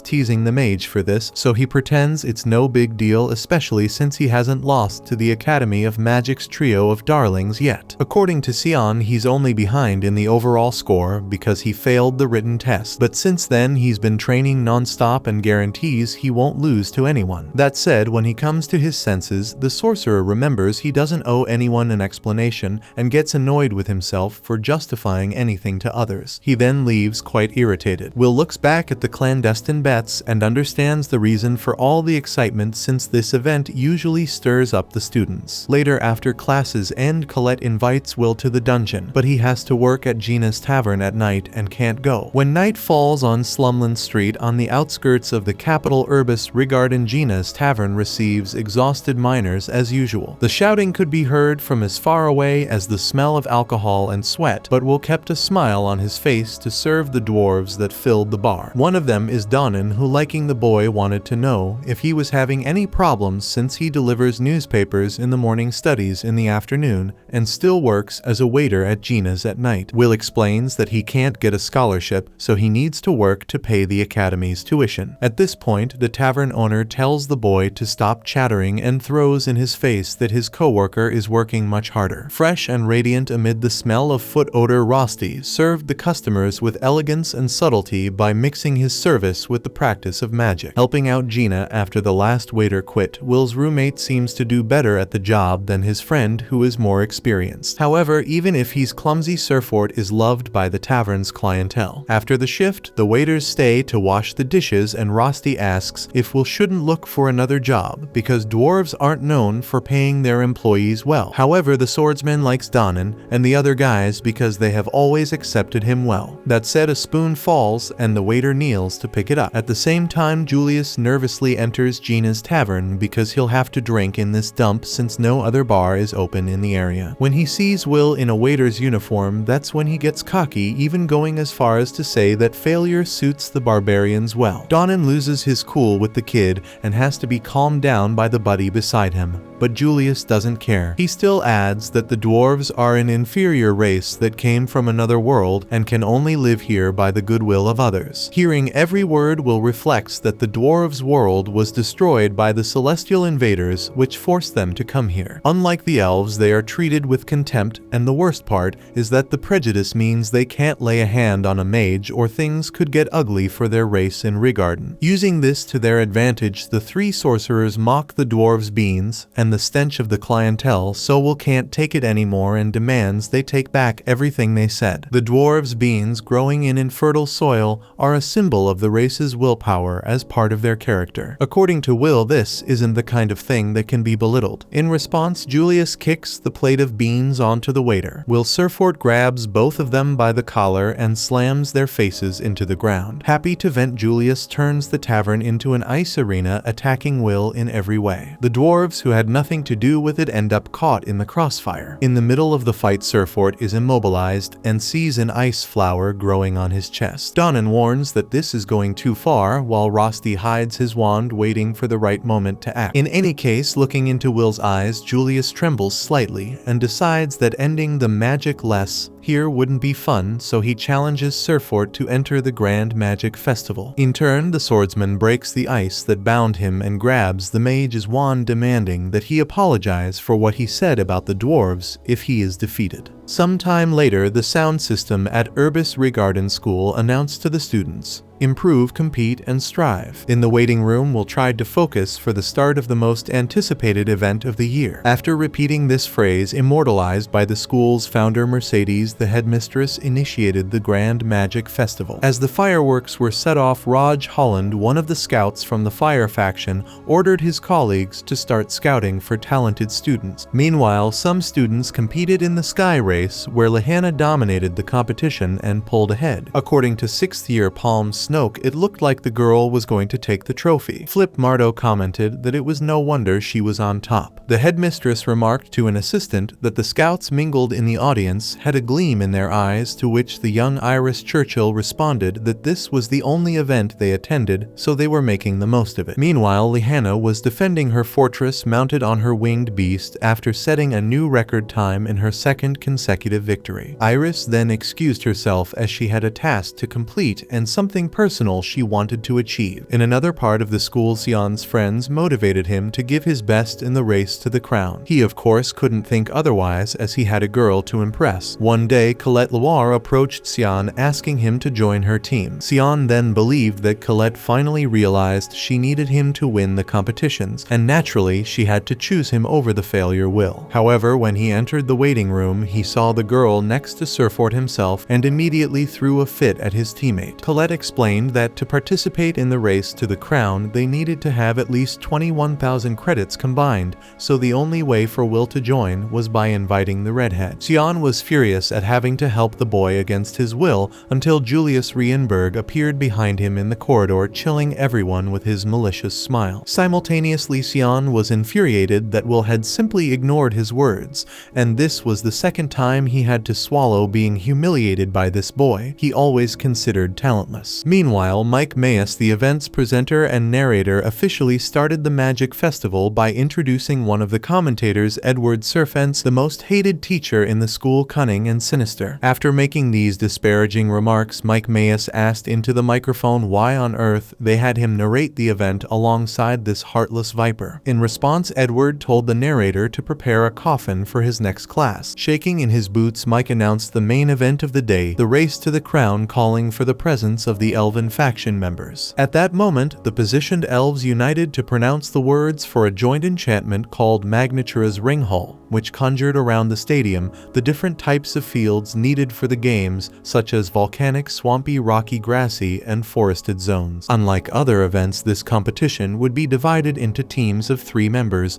teasing the mage for this, so he pretends it's no big deal, especially since he hasn't lost to the Academy of Magic's trio of darlings yet. According to Sion, he's only behind in the overall score because he failed the written test, but since then he's been training non-stop and guarantees he won't lose to anyone. That said, when he comes to his senses, the sorcerer remembers he doesn't owe anyone an explanation and gets annoyed with himself for justifying anything to others. He then leaves quite irritated. Wil looks back at the clandestine bets and understands the reason for all the excitement, since this event usually stirs up the students. Later, after classes end, Colette invites Wil to the dungeon, but he has to work at Gina's tavern at night and can't go. When night falls on Slumland Street on the outskirts of the capital Urbis, Rigarden, Gina's tavern receives exhausted miners as usual. The shouting could be heard from as far away as the smell of alcohol and sweat, but Wil kept a smile on his face to serve the dwarves that filled the bar. One of them is Donnan, who, liking the boy, wanted to know if he was having any problems since he delivers newspapers in the morning, studies in the afternoon, and still works as a waiter at Gina's at night. Wil explains that he can't get a scholarship, so he needs to work to pay the Academy's tuition. At this point, the tavern owner tells the boy to stop chattering and throws in his face that his co-worker is working much harder. Fresh and radiant amid the smell of foot odor, Rosti served the customers with elegance and subtlety by mixing his service with the practice of magic. Helping out Gina after the last waiter quit, Wil's roommate seems to do better at the job than his friend, who is more experienced. However, even if he's clumsy, Serfort is loved by the tavern's clientele. After the shift, the waiters stay to wash the dishes, and Rosti asks if Wil shouldn't look for another job because dwarves aren't known for paying their employees well. However, the swordsman likes Donnan and the other guys because they have always accepted him well. That said, a spoon falls and the waiter kneels to pick it up. At the same time, Julius nervously enters Gina's tavern because he'll have to drink in this dump since no other bar is open in the area. When he sees Wil in a waiter's uniform, that's when he gets cocky, even going as far as to say that failure suits the barbarians well. Donnan loses his cool with the kid and has to be calmed down by the buddy beside him, but Julius doesn't care. He still adds that the dwarves are an inferior race that came from another world and can only live here by the goodwill of others. Hearing every word, Wil reflects that the dwarves' world was destroyed by the celestial invaders, which forced them to come here. Unlike the elves, they are treated with contempt, and the worst part is that the prejudice means they can't lay a hand on a mage or things could get ugly for their race in Rigarden. Using this to their advantage, the three sorcerers mock the dwarves' beans and the stench of the clientele, so Wil can't take it anymore and demands they take back everything they said. The dwarves' beans growing in infertile soil are a symbol of the race's willpower as part of their character. According to Wil, this isn't the kind of thing they that can be belittled. In response, Julius kicks the plate of beans onto the waiter. Wil Serfort grabs both of them by the collar and slams their faces into the ground. Happy to vent, Julius turns the tavern into an ice arena, attacking Wil in every way. The dwarves who had nothing to do with it end up caught in the crossfire. In the middle of the fight, Serfort is immobilized and sees an ice flower growing on his chest. Donnan warns that this is going too far, while Rosti hides his wand, waiting for the right moment to act. In any case, looking into Wil's eyes, Julius trembles slightly and decides that ending the magic less here wouldn't be fun, so he challenges Serfort to enter the Grand Magic Festival. In turn, the swordsman breaks the ice that bound him and grabs the mage's wand, demanding that he apologize for what he said about the dwarves if he is defeated. Sometime later, the sound system at Urbis Rigarden School announced to the students, "Improve, compete, and strive." In the waiting room, Wil tried to focus for the start of the most anticipated event of the year. After repeating this phrase, immortalized by the school's founder Mercedes, the headmistress initiated the Grand Magic Festival. As the fireworks were set off, Raj Holland, one of the scouts from the fire faction, ordered his colleagues to start scouting for talented students. Meanwhile, some students competed in the sky race, where Lahanna dominated the competition and pulled ahead. According to 6th year Palm Snoke, it looked like the girl was going to take the trophy. Flip Mardo commented that it was no wonder she was on top. The headmistress remarked to an assistant that the scouts mingled in the audience had a gleam in their eyes, to which the young Iris Churchill responded that this was the only event they attended, so they were making the most of it. Meanwhile, Lahanna was defending her fortress mounted on her winged beast after setting a new record time in her second consecutive victory. Iris then excused herself as she had a task to complete and something personal she wanted to achieve. In another part of the school, Sion's friends motivated him to give his best in the race to the crown. He of course couldn't think otherwise, as he had a girl to impress. One day, Colette Loire approached Sion asking him to join her team. Sion then believed that Colette finally realized she needed him to win the competitions, and naturally she had to choose him over the failure Wil. However, when he entered the waiting room, he saw the girl next to Serfort himself and immediately threw a fit at his teammate. Colette explained that to participate in the race to the crown, they needed to have at least 21,000 credits combined, so the only way for Wil to join was by inviting the redhead. Sion was furious at having to help the boy against his will, until Julius Rienberg appeared behind him in the corridor, chilling everyone with his malicious smile. Simultaneously, Sion was infuriated that Wil had simply ignored his words, and this was the second time he had to swallow being humiliated by this boy he always considered talentless. Meanwhile, Mike Mayes, the event's presenter and narrator, officially started the Magic Festival by introducing one of the commentators, Wil Serfort, the most hated teacher in the school, cunning and sinister. After making these disparaging remarks, Mike Mayes asked into the microphone why on earth they had him narrate the event alongside this heartless viper. In response, Edward told the narrator to prepare a coffin for his next class. Shaking in his boots, Mike announced the main event of the day, the race to the crown, calling for the presence of the elven faction members. At that moment, the positioned elves united to pronounce the words for a joint enchantment called Magnatura's Ringhall, which conjured around the stadium the different types of fields needed for the games, such as volcanic, swampy, rocky, grassy, and forested zones. Unlike other events, this competition would be divided into teams of 3 members,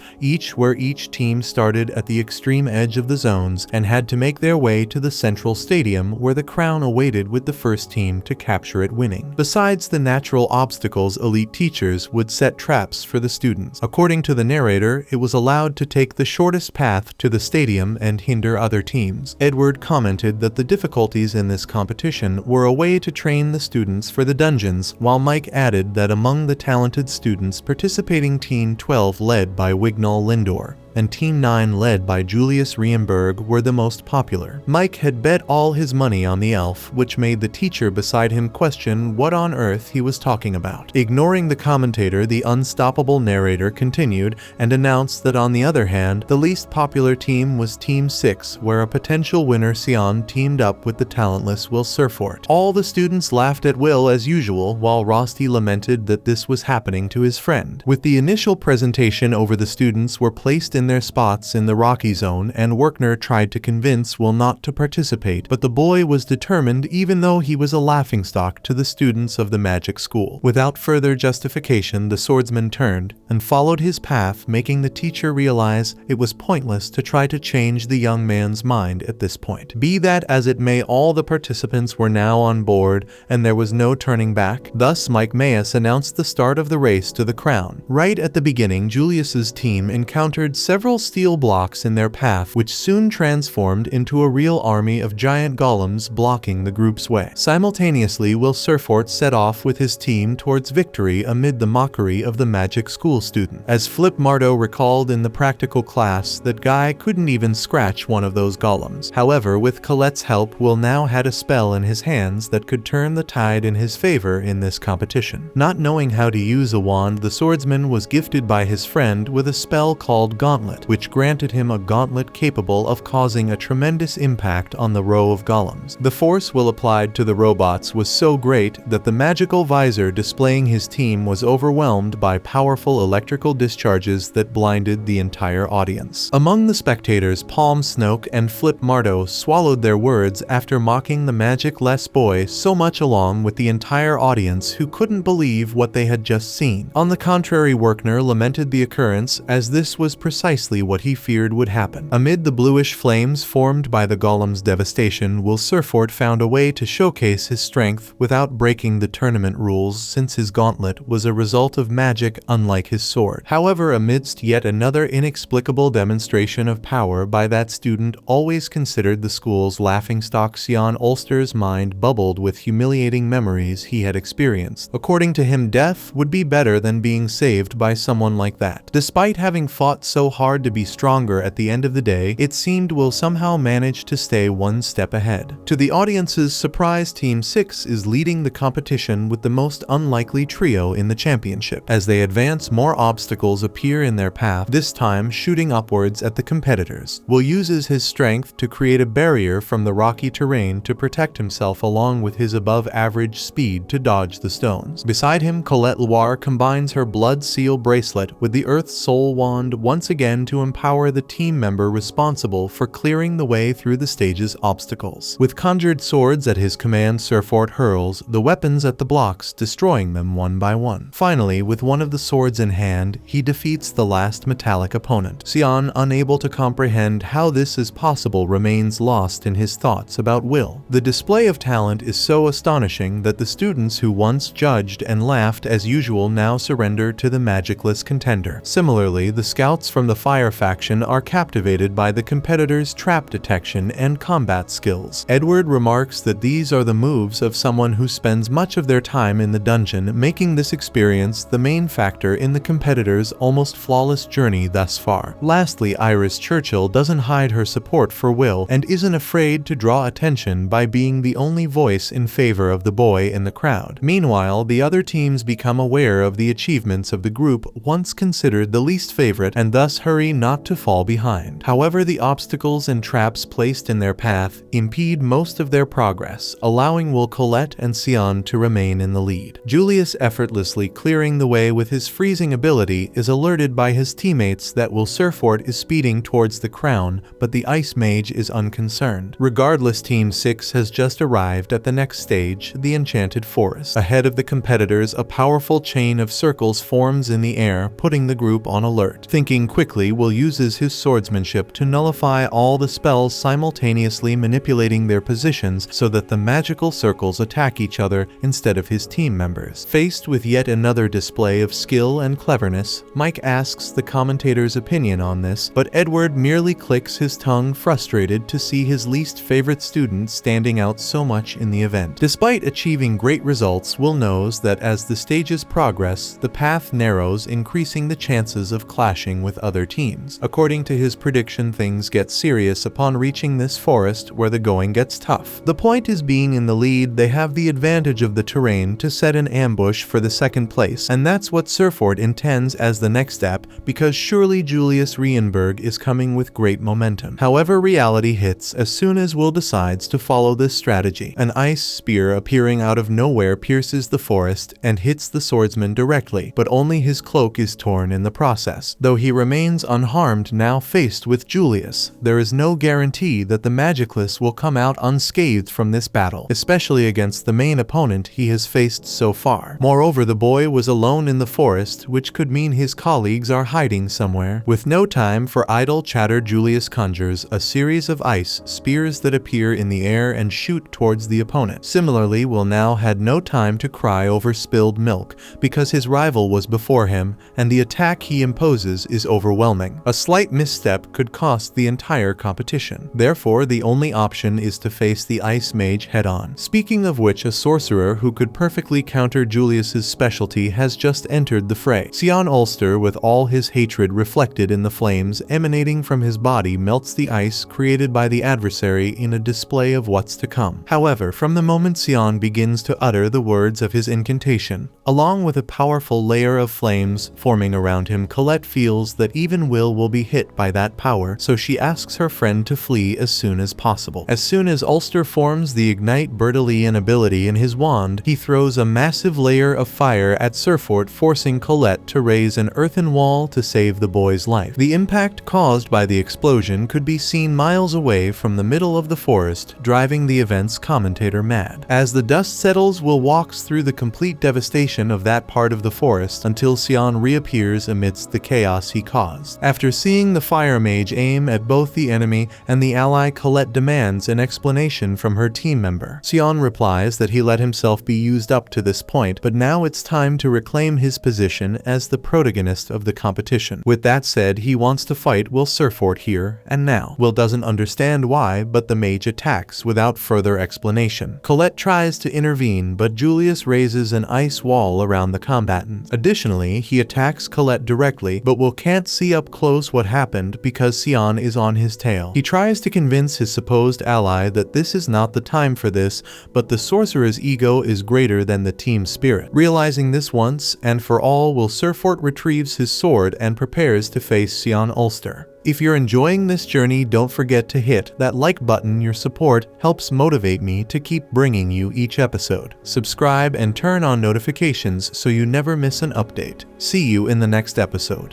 where each team started at the extreme edge of the zones and had to make their way to the central stadium, where the crown awaited, with the first team to capture it winning. Besides the natural obstacles, elite teachers would set traps for the students. According to the narrator, it was allowed to take the shortest path to the stadium and hinder other teams. Edward commented that the difficulties in this competition were a way to train the students for the dungeons, while Mike added that among the talented students participating, Team 12 led by Wignall Lindor and Team 9 led by Julius Rienberg were the most popular. Mike had bet all his money on the elf, which made the teacher beside him question what on earth he was talking about. Ignoring the commentator, the unstoppable narrator continued and announced that on the other hand, the least popular team was Team 6, where a potential winner, Sion, teamed up with the talentless Wil Serfort. All the students laughed at Wil as usual, while Rosti lamented that this was happening to his friend. With the initial presentation over, the students were placed in in their spots in the rocky zone, and Werkner tried to convince Wil not to participate, but the boy was determined even though he was a laughingstock to the students of the magic school. Without further justification, the swordsman turned and followed his path, making the teacher realize it was pointless to try to change the young man's mind at this point. Be that as it may, all the participants were now on board, and there was no turning back. Thus, Mike Mayus announced the start of the race to the crown. Right at the beginning, Julius's team encountered several steel blocks in their path, which soon transformed into a real army of giant golems blocking the group's way. Simultaneously, Wil Serfort set off with his team towards victory amid the mockery of the magic school student. As Flip Mardo recalled in the practical class, that guy couldn't even scratch one of those golems. However, with Colette's help, Wil now had a spell in his hands that could turn the tide in his favor in this competition. Not knowing how to use a wand, the swordsman was gifted by his friend with a spell called Gauntlet, which granted him a gauntlet capable of causing a tremendous impact on the row of golems. The force Wil applied to the robots was so great that the magical visor displaying his team was overwhelmed by powerful electrical discharges that blinded the entire audience. Among the spectators, Palm Snoke and Flip Mardo swallowed their words after mocking the magic-less boy so much, along with the entire audience who couldn't believe what they had just seen. On the contrary, Werkner lamented the occurrence, as this was precisely what he feared would happen. Amid the bluish flames formed by the golem's devastation, Wil Serfort found a way to showcase his strength without breaking the tournament rules, since his gauntlet was a result of magic unlike his sword. However, amidst yet another inexplicable demonstration of power by that student always considered the school's laughingstock, Sion Ulster's mind bubbled with humiliating memories he had experienced. According to him, death would be better than being saved by someone like that. Despite having fought so hard to be stronger at the end of the day, it seemed Wil somehow managed to stay one step ahead. To the audience's surprise, Team 6 is leading the competition with the most unlikely trio in the championship. As they advance, more obstacles appear in their path, this time shooting upwards at the competitors. Wil uses his strength to create a barrier from the rocky terrain to protect himself, along with his above-average speed to dodge the stones. Beside him, Colette Loire combines her blood seal bracelet with the Earth Soul Wand once again to empower the team member responsible for clearing the way through the stage's obstacles. With conjured swords at his command, Serfort hurls the weapons at the blocks, destroying them one by one. Finally, with one of the swords in hand, he defeats the last metallic opponent. Sion, unable to comprehend how this is possible, remains lost in his thoughts about Wil. The display of talent is so astonishing that the students who once judged and laughed as usual now surrender to the magicless contender. Similarly, the scouts from the Fire faction are captivated by the competitors' trap detection and combat skills. Edward remarks that these are the moves of someone who spends much of their time in the dungeon, making this experience the main factor in the competitors' almost flawless journey thus far. Lastly, Iris Churchill doesn't hide her support for Wil and isn't afraid to draw attention by being the only voice in favor of the boy in the crowd. Meanwhile, the other teams become aware of the achievements of the group once considered the least favorite and thus hurry not to fall behind. However, the obstacles and traps placed in their path impede most of their progress, allowing Wil, Colette, and Sion to remain in the lead. Julius, effortlessly clearing the way with his freezing ability, is alerted by his teammates that Wil Serfort is speeding towards the crown, but the Ice Mage is unconcerned. Regardless, Team 6 has just arrived at the next stage, the Enchanted Forest. Ahead of the competitors, a powerful chain of circles forms in the air, putting the group on alert. Thinking quickly, Wil uses his swordsmanship to nullify all the spells, simultaneously manipulating their positions so that the magical circles attack each other instead of his team members. Faced with yet another display of skill and cleverness, Mike asks the commentator's opinion on this, but Edward merely clicks his tongue, frustrated to see his least favorite student standing out so much in the event. Despite achieving great results, Wil knows that as the stages progress, the path narrows, increasing the chances of clashing with other teams. According to his prediction, things get serious upon reaching this forest where the going gets tough. The point is, being in the lead, they have the advantage of the terrain to set an ambush for the second place, and that's what Serfort intends as the next step, because surely Julius Rienberg is coming with great momentum. However, reality hits as soon as Wil decides to follow this strategy. An ice spear appearing out of nowhere pierces the forest and hits the swordsman directly, but only his cloak is torn in the process. Though he remains remains unharmed now faced with Julius. There is no guarantee that the Magicless will come out unscathed from this battle, especially against the main opponent he has faced so far. Moreover, the boy was alone in the forest, which could mean his colleagues are hiding somewhere. With no time for idle chatter, Julius conjures a series of ice spears that appear in the air and shoot towards the opponent. Similarly, Wil now had no time to cry over spilled milk, because his rival was before him, and the attack he imposes is overwhelming. A slight misstep could cost the entire competition. Therefore, the only option is to face the Ice Mage head-on. Speaking of which, a sorcerer who could perfectly counter Julius's specialty has just entered the fray. Sion Ulster, with all his hatred reflected in the flames emanating from his body, melts the ice created by the adversary in a display of what's to come. However, from the moment Sion begins to utter the words of his incantation, along with a powerful layer of flames forming around him, Colette feels that even Wil will be hit by that power, so she asks her friend to flee as soon as possible. As soon as Ulster forms the Ignite Bertilian ability in his wand, he throws a massive layer of fire at Serfort, forcing Colette to raise an earthen wall to save the boy's life. The impact caused by the explosion could be seen miles away from the middle of the forest, driving the event's commentator mad. As the dust settles, Wil walks through the complete devastation of that part of the forest until Sion reappears amidst the chaos he caused. After seeing the fire mage aim at both the enemy and the ally, Colette demands an explanation from her team member. Sion replies that he let himself be used up to this point, but now it's time to reclaim his position as the protagonist of the competition. With that said, he wants to fight Wil Serfort here and now. Wil doesn't understand why, but the mage attacks without further explanation. Colette tries to intervene, but Julius raises an ice wall around the combatant. Additionally, he attacks Colette directly, but Wil can't see up close what happened because Sion is on his tail. He tries to convince his supposed ally that this is not the time for this, but the sorcerer's ego is greater than the team spirit. Realizing this once and for all, Wil Serfort retrieves his sword and prepares to face Sion Ulster. If you're enjoying this journey, don't forget to hit that like button. Your support helps motivate me to keep bringing you each episode. Subscribe and turn on notifications so you never miss an update. See you in the next episode.